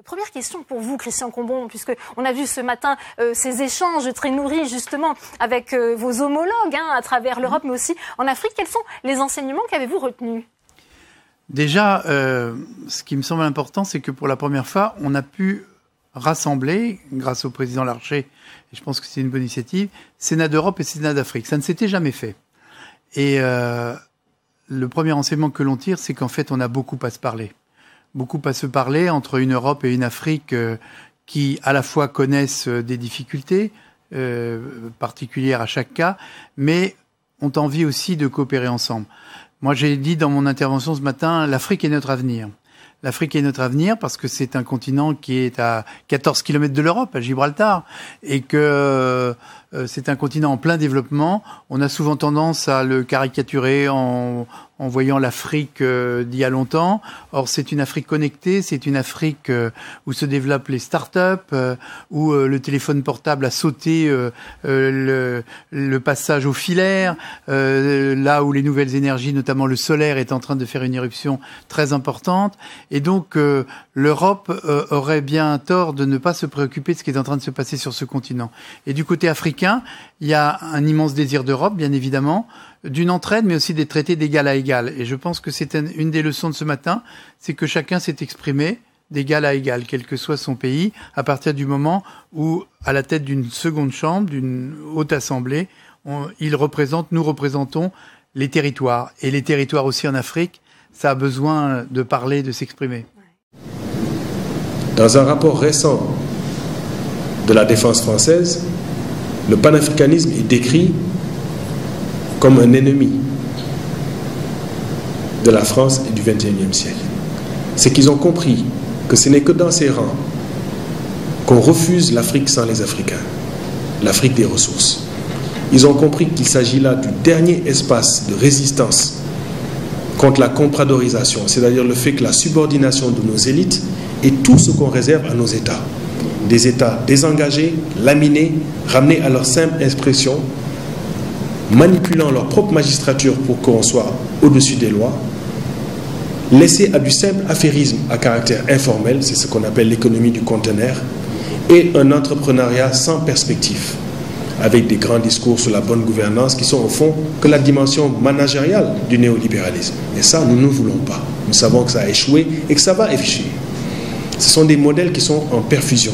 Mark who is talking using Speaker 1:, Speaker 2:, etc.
Speaker 1: Première question pour vous, Christian Combon, puisque on a vu ce matin ces échanges très nourris justement avec vos homologues à travers l'Europe, mais aussi en Afrique. Quels sont les enseignements qu'avez-vous retenus?
Speaker 2: Déjà, ce qui me semble important, c'est que pour la première fois, on a pu rassembler, grâce au président Larcher, et je pense que c'est une bonne initiative, Sénat d'Europe et Sénat d'Afrique. Ça ne s'était jamais fait. Et le premier enseignement que l'on tire, c'est qu'en fait, on a beaucoup à se parler. Beaucoup à se parler entre une Europe et une Afrique qui, à la fois, connaissent des difficultés particulières à chaque cas, mais ont envie aussi de coopérer ensemble. Moi, j'ai dit dans mon intervention ce matin, l'Afrique est notre avenir. L'Afrique est notre avenir parce que c'est un continent qui est à 14 kilomètres de l'Europe, à Gibraltar, et que c'est un continent en plein développement. On a souvent tendance à le caricaturer en voyant l'Afrique d'il y a longtemps. Or, c'est une Afrique connectée, c'est une Afrique où se développent les start-up, où le téléphone portable a sauté le passage au filaire, là où les nouvelles énergies, notamment le solaire, est en train de faire une éruption très importante. Et donc, l'Europe aurait bien tort de ne pas se préoccuper de ce qui est en train de se passer sur ce continent. Et du côté africain, il y a un immense désir d'Europe, bien évidemment, d'une entraide, mais aussi des traités d'égal à égal. Et je pense que c'est une des leçons de ce matin, c'est que chacun s'est exprimé d'égal à égal, quel que soit son pays, à partir du moment où, à la tête d'une seconde chambre, d'une haute assemblée, nous représentons les territoires. Et les territoires aussi en Afrique, ça a besoin de parler, de s'exprimer.
Speaker 3: Dans un rapport récent de la défense française, le panafricanisme est décrit comme un ennemi de la France et du XXIe siècle. C'est qu'ils ont compris que ce n'est que dans ces rangs qu'on refuse l'Afrique sans les Africains, l'Afrique des ressources. Ils ont compris qu'il s'agit là du dernier espace de résistance contre la compradorisation, c'est-à-dire le fait que la subordination de nos élites est tout ce qu'on réserve à nos États. Des États désengagés, laminés, ramenés à leur simple expression, manipulant leur propre magistrature pour qu'on soit au-dessus des lois, laissés à du simple affairisme à caractère informel, c'est ce qu'on appelle l'économie du conteneur, et un entrepreneuriat sans perspective, avec des grands discours sur la bonne gouvernance qui sont au fond que la dimension managériale du néolibéralisme. Et ça, nous ne voulons pas. Nous savons que ça a échoué et que ça va échouer. Ce sont des modèles qui sont en perfusion.